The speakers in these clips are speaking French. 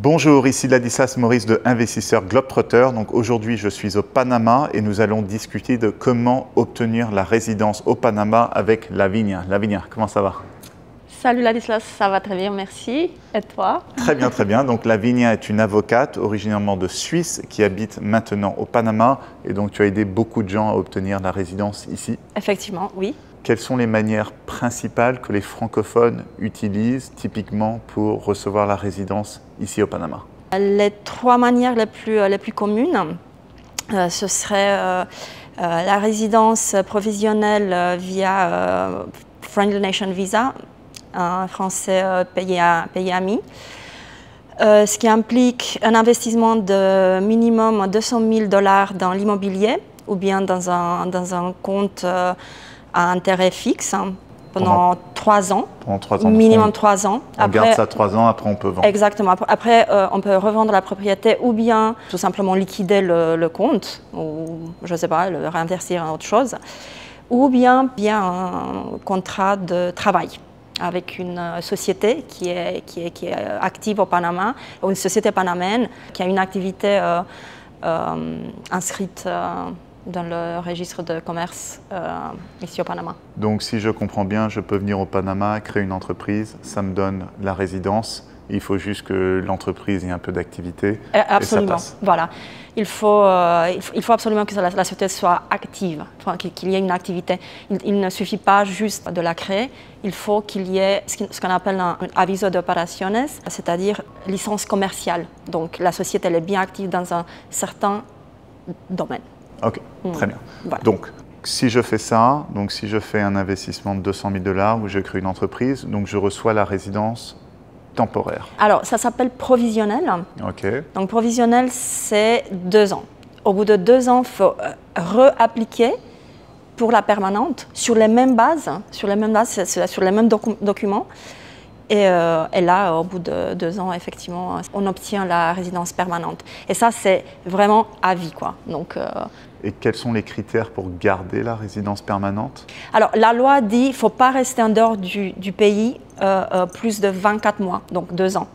Bonjour, ici Ladislas Maurice de Investisseur Globetrotter. Donc aujourd'hui, je suis au Panama et nous allons discuter de comment obtenir la résidence au Panama avec Lavinia. Lavinia, comment ça va? Salut Ladislas, ça va très bien, merci. Et toi? Très bien, très bien. Donc Lavinia est une avocate originairement de Suisse qui habite maintenant au Panama. Et donc tu as aidé beaucoup de gens à obtenir la résidence ici. Effectivement, oui. Quelles sont les manières principales que les francophones utilisent typiquement pour recevoir la résidence ici au Panama? Les trois manières les plus communes, ce serait la résidence provisionnelle via Friendly Nation Visa, un français pays ami, ce qui implique un investissement de minimum $200 000 dans l'immobilier ou bien dans un compte à intérêt fixe pendant 3 ans. Pendant 3 ans. Minimum 3 ans. On garde ça 3 ans, après on peut vendre. Exactement. Après, on peut revendre la propriété ou bien tout simplement liquider le compte ou, je ne sais pas, le réinvestir en autre chose. Ou bien un contrat de travail avec une société qui est active au Panama, ou une société panaméenne qui a une activité inscrite dans le registre de commerce ici au Panama. Donc si je comprends bien, je peux venir au Panama, créer une entreprise, ça me donne la résidence. Il faut juste que l'entreprise ait un peu d'activité. Absolument, et ça passe. Voilà. Il faut absolument que la société soit active, qu'il y ait une activité. Il ne suffit pas juste de la créer, il faut qu'il y ait ce qu'on appelle un aviso de operaciones, c'est-à-dire licence commerciale. Donc la société elle est bien active dans un certain domaine. Ok, très bien. Voilà. Donc, si je fais ça, donc si je fais un investissement de $200 000 où je crée une entreprise, donc je reçois la résidence temporaire. Alors, ça s'appelle provisionnel. Ok. Donc, provisionnel, c'est 2 ans. Au bout de 2 ans, il faut réappliquer pour la permanente sur les mêmes bases, sur les mêmes documents. Et là, au bout de 2 ans, effectivement, on obtient la résidence permanente. Et ça, c'est vraiment à vie, quoi. Donc, Et quels sont les critères pour garder la résidence permanente? Alors, la loi dit qu'il ne faut pas rester en dehors du pays plus de 24 mois, donc 2 ans.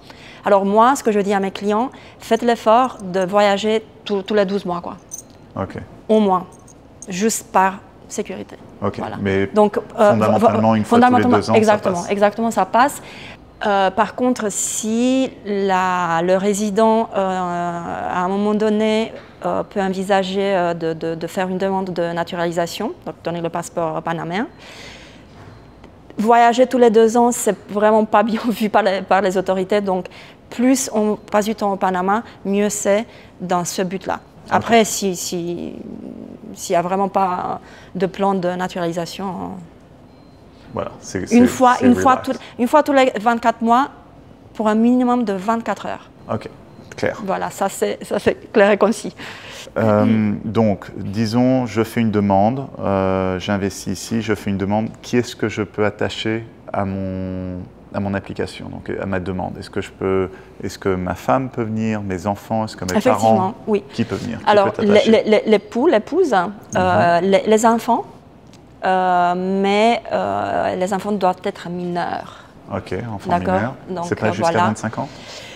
Alors moi, ce que je dis à mes clients, faites l'effort de voyager tous les 12 mois, quoi. Ok. Au moins, juste par sécurité. Ok, Voilà. mais donc, fondamentalement, une fois tous les 2 ans, exactement, ça passe. Exactement, ça passe. Par contre, si le résident, à un moment donné, peut envisager de faire une demande de naturalisation, donc donner le passeport panaméen, voyager tous les 2 ans, c'est vraiment pas bien vu par les autorités. Donc, plus on passe du temps au Panama, mieux c'est dans ce but-là. Après, s'il n'y a vraiment pas de plan de naturalisation, voilà, une fois tous les 24 mois, pour un minimum de 24 heures. Ok, clair. Voilà, ça c'est clair et concis. Donc, disons, je fais une demande, j'investis ici, je fais une demande. Qui est-ce que je peux attacher à mon application, donc à ma demande? Est-ce que ma femme peut venir, mes enfants, est-ce que mes parents? Oui. Qui peut venir? Alors, l'époux, l'épouse, les enfants, mais les enfants doivent être mineurs. Ok, enfants mineurs. C'est pas jusqu'à 25 ans?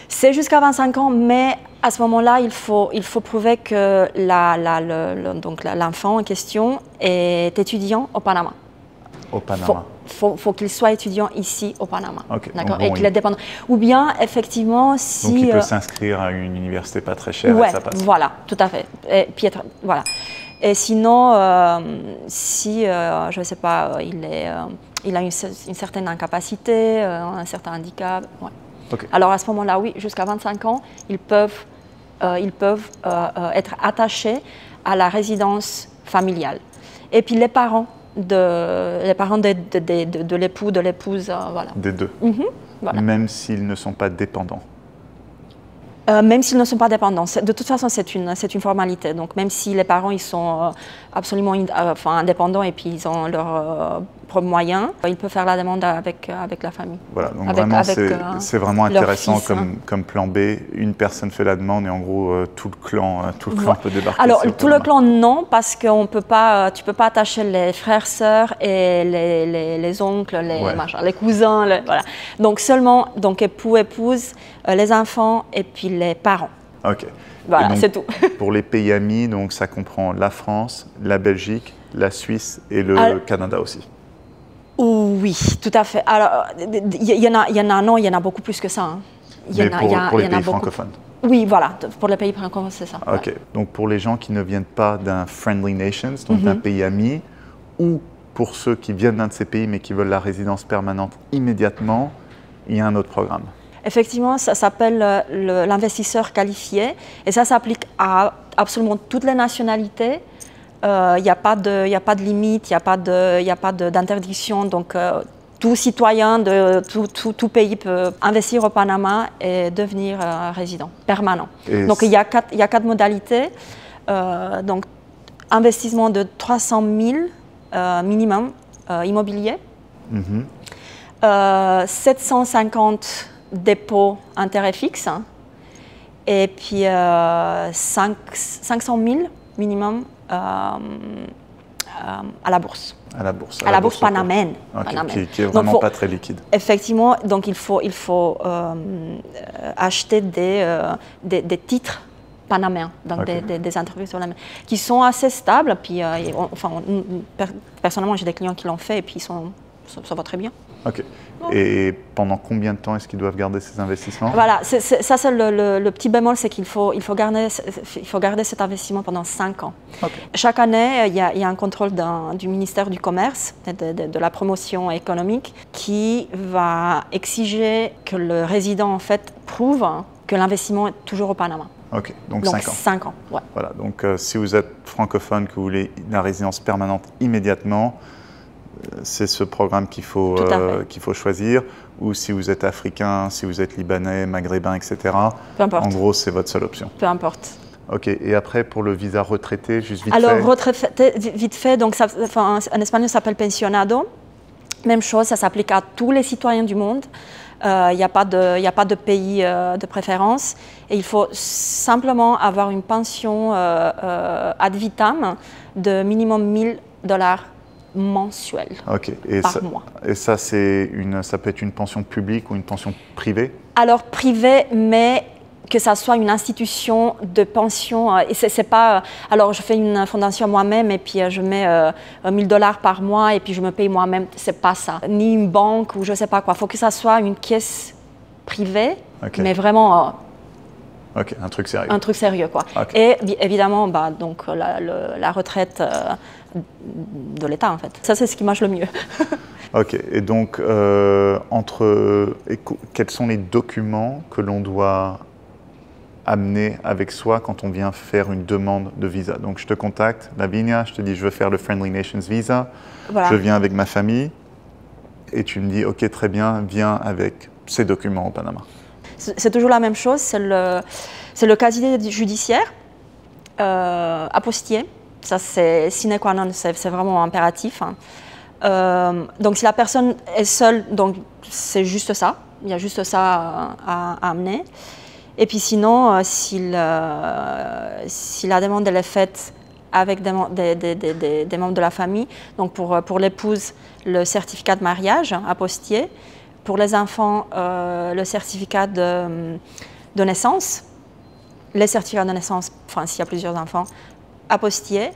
C'est jusqu'à 25 ans, mais à ce moment-là, il faut prouver que l'enfant en question est étudiant au Panama. Au Panama. Faut qu'il soit étudiant ici au Panama. Okay. D'accord. Bon, et qu'il est dépendant. Ou bien, effectivement, si... Donc il peut s'inscrire à une université pas très chère et ça passe. Voilà, tout à fait. Et puis voilà. Et sinon, si, je ne sais pas, il a une certaine incapacité, un certain handicap. Ouais. Okay. Alors à ce moment-là, oui, jusqu'à 25 ans, ils peuvent être attachés à la résidence familiale. Et puis les parents de l'époux, de l'épouse, voilà. Des deux. Voilà. Même s'ils ne sont pas dépendants. Même s'ils ne sont pas dépendants. De toute façon, c'est une formalité. Donc, même si les parents ils sont absolument indépendants et puis ils ont leur propres moyens, il peut faire la demande avec la famille. Voilà, donc vraiment c'est vraiment intéressant comme plan B. Une personne fait la demande et en gros tout le clan peut débarquer. Alors tout le clan non, parce que tu ne peux pas attacher les frères, sœurs et les oncles, les cousins. Voilà. Donc seulement époux, épouse, les enfants et puis les parents. Ok. Voilà, c'est tout. Pour les pays amis, donc ça comprend la France, la Belgique, la Suisse et le Canada aussi. Oui, tout à fait. Alors, il y en a beaucoup plus que ça. Hein. Mais pour les pays francophones. Oui, voilà, pour les pays francophones, c'est ça. Ok, ouais. Donc pour les gens qui ne viennent pas d'un Friendly Nations, donc d'un pays ami, ou pour ceux qui viennent d'un de ces pays mais qui veulent la résidence permanente immédiatement, il y a un autre programme. Effectivement, ça s'appelle l'investisseur qualifié et ça s'applique à absolument toutes les nationalités. Il n'y a pas de limite, il n'y a pas d'interdiction. Donc, tout citoyen de tout pays peut investir au Panama et devenir résident permanent. Donc, il y a quatre modalités. Donc, investissement de 300 000 minimum immobilier, 750 dépôts intérêts fixes et puis 500 000 minimum à la bourse. À la bourse. À la bourse panamène. Okay, qui est vraiment pas très liquide. Effectivement, donc il faut acheter des titres panaméens, donc des entreprises panamènes, qui sont assez stables. Puis, personnellement, j'ai des clients qui l'ont fait et puis ça va très bien. Ok. Et pendant combien de temps est-ce qu'ils doivent garder ces investissements? Voilà, ça c'est le petit bémol, c'est qu'il faut garder cet investissement pendant 5 ans. Okay. Chaque année, il y a un contrôle du ministère du Commerce, de la promotion économique, qui va exiger que le résident en fait prouve que l'investissement est toujours au Panama. Ok, donc 5 ans. 5 ans, ouais. Voilà, donc si vous êtes francophone, que vous voulez la résidence permanente immédiatement, c'est ce programme qu'il faut choisir, ou si vous êtes africain, si vous êtes libanais, maghrébin, etc. Peu importe. En gros, c'est votre seule option. Peu importe. Ok, et après pour le visa retraité, juste vite fait. Alors, retraité, vite fait, donc en espagnol ça s'appelle pensionado. Même chose, ça s'applique à tous les citoyens du monde. Il n'y a pas de pays de préférence. Et il faut simplement avoir une pension ad vitam de minimum $1000 mensuel par mois. Et ça, ça peut être une pension publique ou une pension privée? Alors privée, mais que ça soit une institution de pension. Et c'est pas. Alors je fais une fondation moi-même et puis je mets $1000 par mois et puis je me paye moi-même. C'est pas ça. Ni une banque ou je sais pas quoi. Il faut que ça soit une caisse privée, mais vraiment. Ok, un truc sérieux. Un truc sérieux, quoi. Et évidemment, donc, la retraite de l'État, en fait. Ça, c'est ce qui marche le mieux. Ok, et donc, quels sont les documents que l'on doit amener avec soi quand on vient faire une demande de visa? Donc, je te contacte, Lavinia, je te dis, je veux faire le Friendly Nations Visa. Voilà. Je viens avec ma famille et tu me dis, ok, très bien, viens avec ces documents au Panama. C'est toujours la même chose, c'est le casier judiciaire apostillé. Ça, c'est sine qua non, c'est vraiment impératif. Donc, si la personne est seule, donc c'est juste ça. Il y a juste ça à amener. Et puis sinon, si la demande elle est faite avec des membres de la famille, donc pour l'épouse, le certificat de mariage apostillé. Pour les enfants, le certificat de naissance, les certificats de naissance, enfin s'il y a plusieurs enfants, apostillés.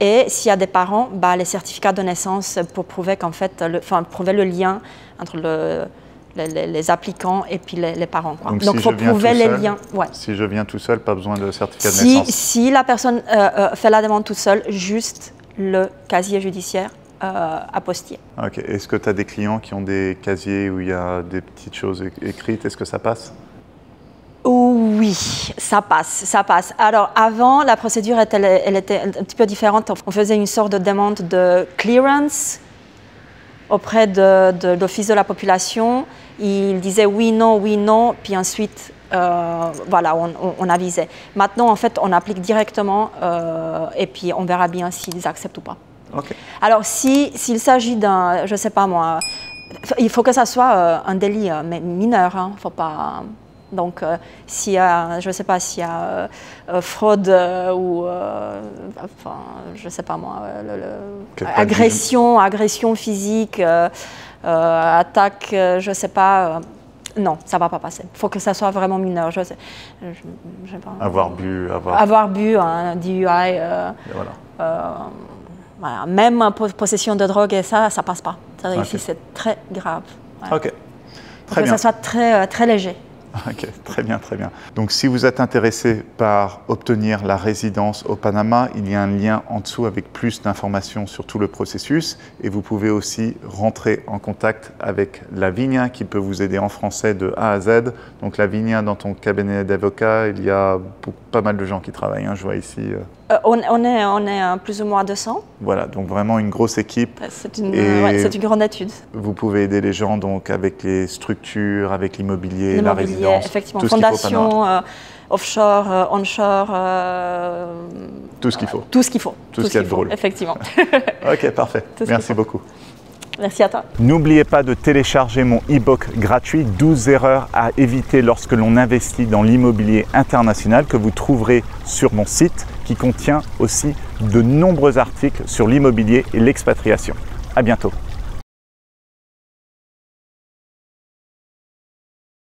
Et s'il y a des parents, les certificats de naissance pour prouver qu'en fait, prouver le lien entre les applicants et puis les parents. Quoi. Donc il faut prouver les liens. Ouais. Si je viens tout seul, pas besoin de certificat de naissance. Si la personne fait la demande toute seule, juste le casier judiciaire. Apostillé. Ok. Est-ce que tu as des clients qui ont des casiers où il y a des petites choses écrites? Est-ce que ça passe? Oui, ça passe. Alors avant, la procédure elle était un petit peu différente. On faisait une sorte de demande de clearance auprès de l'Office de la population. Il disait oui, non, puis ensuite, voilà, on avisait. Maintenant, en fait, on applique directement et puis on verra bien s'ils acceptent ou pas. Ok. Alors, s'il s'agit d'un, je ne sais pas moi, il faut que ça soit un délit mineur, hein, faut pas... Donc, s'il y a, je ne sais pas, s'il y a fraude ou, enfin, je ne sais pas moi, agression physique, attaque, je ne sais pas, non, ça ne va pas passer. Il faut que ça soit vraiment mineur. Je sais pas. Avoir bu, un DUI. Voilà. Voilà. Même possession de drogue et ça ne passe pas. Ça, Okay. Ici, c'est très grave. Ouais. Ok, très bien. Que ça soit très, très léger. Ok, très bien, très bien. Donc si vous êtes intéressé par obtenir la résidence au Panama, il y a un lien en dessous avec plus d'informations sur tout le processus et vous pouvez aussi rentrer en contact avec Lavinia qui peut vous aider en français de A à Z. Donc Lavinia, dans ton cabinet d'avocat, il y a pas mal de gens qui travaillent, hein, je vois ici. On est plus ou moins 200. Voilà, donc vraiment une grosse équipe. C'est une grande étude. Vous pouvez aider les gens donc avec les structures, avec l'immobilier, la résidence, effectivement, tout fondation, offshore, onshore, tout ce qu'il faut. Tout ce qu'il faut. Tout ce qu'il y a de drôle. Effectivement. Ok, parfait. Merci beaucoup. Merci à toi. N'oubliez pas de télécharger mon e-book gratuit 12 erreurs à éviter lorsque l'on investit dans l'immobilier international que vous trouverez sur mon site qui contient aussi de nombreux articles sur l'immobilier et l'expatriation. À bientôt.